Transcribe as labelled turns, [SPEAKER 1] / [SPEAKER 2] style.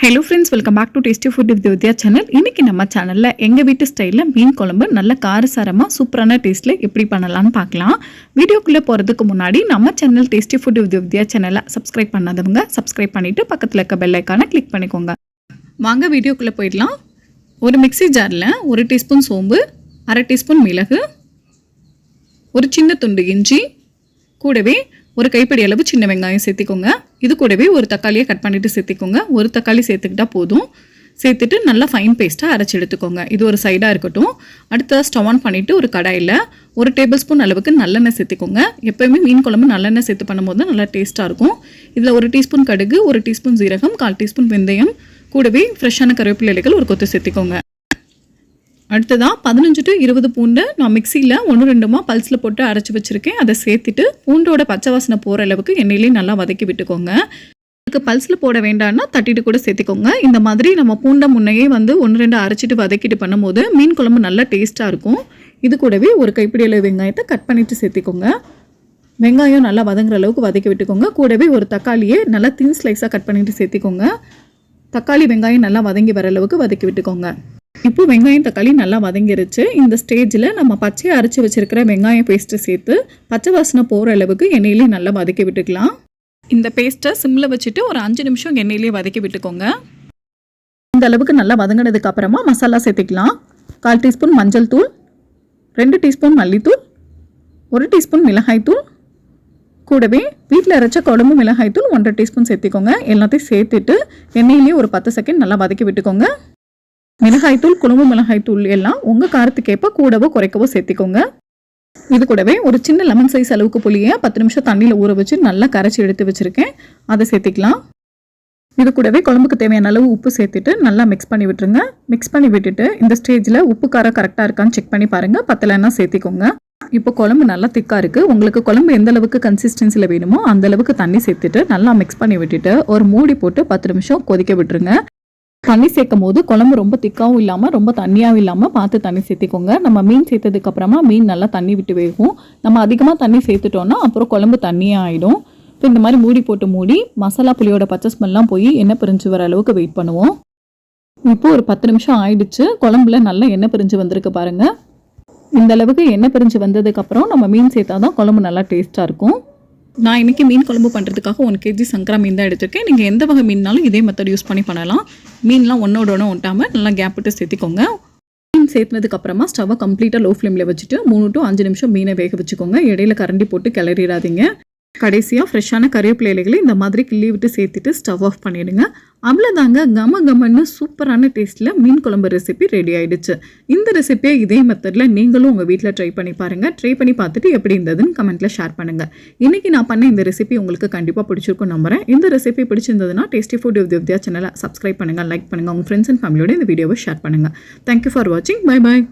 [SPEAKER 1] Hello friends, welcome back to tasty food with Vidya channel. இன்றைக்கி நம்ம சேனலில் எங்கள் வீட்டு ஸ்டைலில் மீன் குழம்பு நல்ல காரசாரமாக சூப்பரான டேஸ்ட்டில் எப்படி பண்ணலான்னு பார்க்கலாம். வீடியோக்குள்ளே போகிறதுக்கு முன்னாடி நம்ம சேனல் டேஸ்டி ஃபுட் வித் வித்யா சேனலை சப்ஸ்கிரைப் பண்ணாதவங்க சப்ஸ்கிரைப் பண்ணிவிட்டு பக்கத்தில் இருக்க பெல் ஐக்கானை கிளிக் பண்ணிக்கோங்க. வாங்க வீடியோக்குள்ளே போயிடலாம். ஒரு மிக்ஸி ஜாரில் 1 டீஸ்பூன் சோம்பு, 1/2 டீஸ்பூன் மிளகு, ஒரு சின்ன துண்டு இஞ்சி, கூடவே ஒரு கைப்பிடி அளவு சின்ன வெங்காயம் சேர்த்திக்கோங்க. இது கூடவே ஒரு தக்காளியை கட் பண்ணிவிட்டு சேர்த்திக்கோங்க. ஒரு தக்காளி சேர்த்துக்கிட்டால் போதும். சேர்த்துட்டு நல்லா ஃபைன் பேஸ்ட்டாக அரைச்சி எடுத்துக்கோங்க. இது ஒரு சைடாக இருக்கட்டும். அடுத்த ஸ்டவ் ஆன் பண்ணிவிட்டு ஒரு கடாயில் 1 டேபிள் ஸ்பூன் அளவுக்கு நல்லெண்ணெய் சேர்த்துக்கோங்க. எப்போயுமே மீன் குழம்பு நல்லெண்ணெய் சேர்த்து பண்ணும்போது தான் நல்லா டேஸ்ட்டாக இருக்கும். இதில் 1 டீஸ்பூன் கடுகு, 1 டீஸ்பூன் ஜீரகம், 1/4 டீஸ்பூன் வெந்தயம், கூடவே ஃப்ரெஷ்ஷான கருவேப்பிலை இலைகள் ஒரு கொத்து சேர்த்துக்கோங்க. அடுத்ததாக 15 to 20 பூண்டை நான் மிக்சியில் 1-2 பல்ஸில் போட்டு அரைச்சி வச்சுருக்கேன். அதை சேர்த்துட்டு பூண்டோட பச்சை வாசனை போகிற அளவுக்கு எண்ணெயிலே நல்லா வதக்கி விட்டுக்கோங்க. இதுக்கு பல்ஸில் போட வேண்டாம்னா தட்டிட்டு கூட சேர்த்துக்கோங்க. இந்த மாதிரி நம்ம பூண்டை முன்னையே 1-2 அரைச்சிட்டு வதக்கிட்டு பண்ணும்போது மீன் குழம்பு நல்லா டேஸ்ட்டாக இருக்கும். இது கூடவே ஒரு கைப்பிடி அளவு வெங்காயத்தை கட் பண்ணிவிட்டு சேர்த்திக்கோங்க. வெங்காயம் நல்லா வதங்குற அளவுக்கு வதக்கி விட்டுக்கோங்க. கூடவே ஒரு தக்காளியை நல்லா தின் ஸ்லைஸாக கட் பண்ணிவிட்டு சேர்த்திக்கோங்க. தக்காளி வெங்காயம் நல்லா வதங்கி வர அளவுக்கு வதக்கி விட்டுக்கோங்க. இப்போ வெங்காயம் தக்காளி நல்லா வதங்கிருச்சு. இந்த ஸ்டேஜில் நம்ம பச்சையை அரைச்சி வச்சுருக்கிற வெங்காயம் பேஸ்ட்டை சேர்த்து பச்சை வாசனை போகிற அளவுக்கு எண்ணெயிலே நல்லா வதக்கி விட்டுக்கலாம். இந்த பேஸ்ட்டை சிம்மில் வச்சுட்டு ஒரு 5 நிமிஷம் எண்ணெயிலே வதக்கி விட்டுக்கோங்க. இந்த அளவுக்கு நல்லா வதங்கினதுக்கு அப்புறமா மசாலா சேர்த்துக்கலாம். 1/4 டீஸ்பூன் மஞ்சள் தூள், 2 டீஸ்பூன் மல்லித்தூள், 1 டீஸ்பூன் மிளகாய்த்தூள், கூடவே வீட்டில் அரைச்ச குழம்பு மிளகாய்த்தூள் 1/2 டீஸ்பூன் சேர்த்திக்கோங்க. எல்லாத்தையும் சேர்த்துட்டு எண்ணெயிலே ஒரு 10 செகண்ட் நல்லா வதக்கி விட்டுக்கோங்க. மிளகாய்த்தூள், குழம்பு மிளகாய்த்தூள் எல்லாம் உங்கள் காரத்துக்கேற்ப கூடவோ குறைக்கவோ சேர்த்திக்கோங்க. இது கூடவே ஒரு சின்ன லெமன் சைஸ் அளவுக்கு புளியை 10 நிமிஷம் தண்ணியில் ஊற வச்சு நல்லா கரைச்சி எடுத்து வச்சுருக்கேன். அதை சேர்த்திக்கலாம். இது கூடவே குழம்புக்கு தேவையான அளவு உப்பு சேர்த்துட்டு நல்லா மிக்ஸ் பண்ணி விட்டுருங்க. மிக்ஸ் பண்ணி விட்டுட்டு இந்த ஸ்டேஜில் உப்பு காரம் கரெக்டாக இருக்கான்னு செக் பண்ணி பாருங்கள். பத்தலைன்னா சேர்த்திக்கோங்க. இப்போ குழம்பு நல்லா திக்காக இருக்குது. உங்களுக்கு குழம்பு எந்த அளவுக்கு கன்சிஸ்டன்சியில் வேணுமோ அந்த அளவுக்கு தண்ணி சேர்த்துட்டு நல்லா மிக்ஸ் பண்ணி விட்டுட்டு ஒரு மூடி போட்டு 10 நிமிஷம் கொதிக்க விட்டுருங்க. தண்ணி சேர்க்கும் போது குழம்பு ரொம்ப திக்காகவும் இல்லாமல் ரொம்ப தண்ணியாகவும் இல்லாமல் பார்த்து தண்ணி சேர்த்திக்கோங்க. நம்ம மீன் சேர்த்ததுக்கப்புறமா மீன் நல்லா தண்ணி விட்டு வேகும். நம்ம அதிகமாக தண்ணி சேர்த்துட்டோன்னா அப்புறம் குழம்பு தண்ணியாக ஆகிடும். இப்போ இந்த மாதிரி மூடி போட்டு மூடி மசாலா புளியோட பச்சை ஸ்மெல்லாம் போய் எண்ணெய் பிரிஞ்சு வர அளவுக்கு வெயிட் பண்ணுவோம். இப்போ ஒரு 10 நிமிஷம் ஆயிடுச்சு. குழம்புல நல்லா எண்ணெய் பிரிஞ்சு வந்திருக்கு பாருங்கள். இந்த அளவுக்கு எண்ணெய் பிரிஞ்சு வந்ததுக்கப்புறம் நம்ம மீன் சேர்த்தா தான் குழம்பு நல்லா டேஸ்ட்டாக இருக்கும். நான் இன்றைக்கி மீன் குழம்பு பண்ணுறதுக்காக 1 kg சங்கரா மீன் தான் எடுத்திருக்கேன். நீங்கள் எந்த வகை மீன்னாலும் இதே மெத்தட் யூஸ் பண்ணி பண்ணலாம். மீன்லாம் ஒன்றோட ஒன்று ஒட்டாமல் நல்லா கேப் விட்டு சேர்த்திக்கோங்க. மீன் சேர்த்துனதுக்கப்புறமா ஸ்டவ்வை கம்ப்ளீட்டாக லோ ஃப்ளேமில் வச்சுட்டு 3 to 5 நிமிஷம் மீனை வேக வச்சுக்கோங்க. இடையில கரண்டி போட்டு கிளறிடாதீங்க. கடைசியாக ஃப்ரெஷ்ஷான கருவேப்பிலை இலைகளை இந்த மாதிரி கிள்ளி விட்டு சேர்த்துட்டு ஸ்டவ் ஆஃப் பண்ணிவிடுங்க. அவ்வளோதாங்க, கமன்னு சூப்பரான டேஸ்ட்டில் மீன் குழம்பு ரெசிபி ரெடி ஆகிடுச்சு. இந்த ரெசிபியை இதே மெத்தடில் நீங்களும் உங்கள் வீட்டில் ட்ரை பண்ணி பாருங்கள். ட்ரை பண்ணி பார்த்துட்டு எப்படி இருந்ததுன்னு கமெண்ட்டில் ஷேர் பண்ணுங்கள். இன்றைக்கி நான் பண்ண இந்த ரெசிபி உங்களுக்கு கண்டிப்பாக பிடிச்சிருக்கும் நம்புறேன். இந்த ரெசிபி பிடிச்சிருந்ததுன்னா டேஸ்டி ஃபுட் வித் வித்யா சேனலை சப்ஸ்கிரைப் பண்ணுங்கள், லைக் பண்ணுங்கள், உங்கள் ஃப்ரெண்ட்ஸ் அண்ட் ஃபேமிலியோட இந்த வீடியோவை ஷேர் பண்ணுங்கள். தேங்க்யூ ஃபார் வாட்சிங். Bye bye.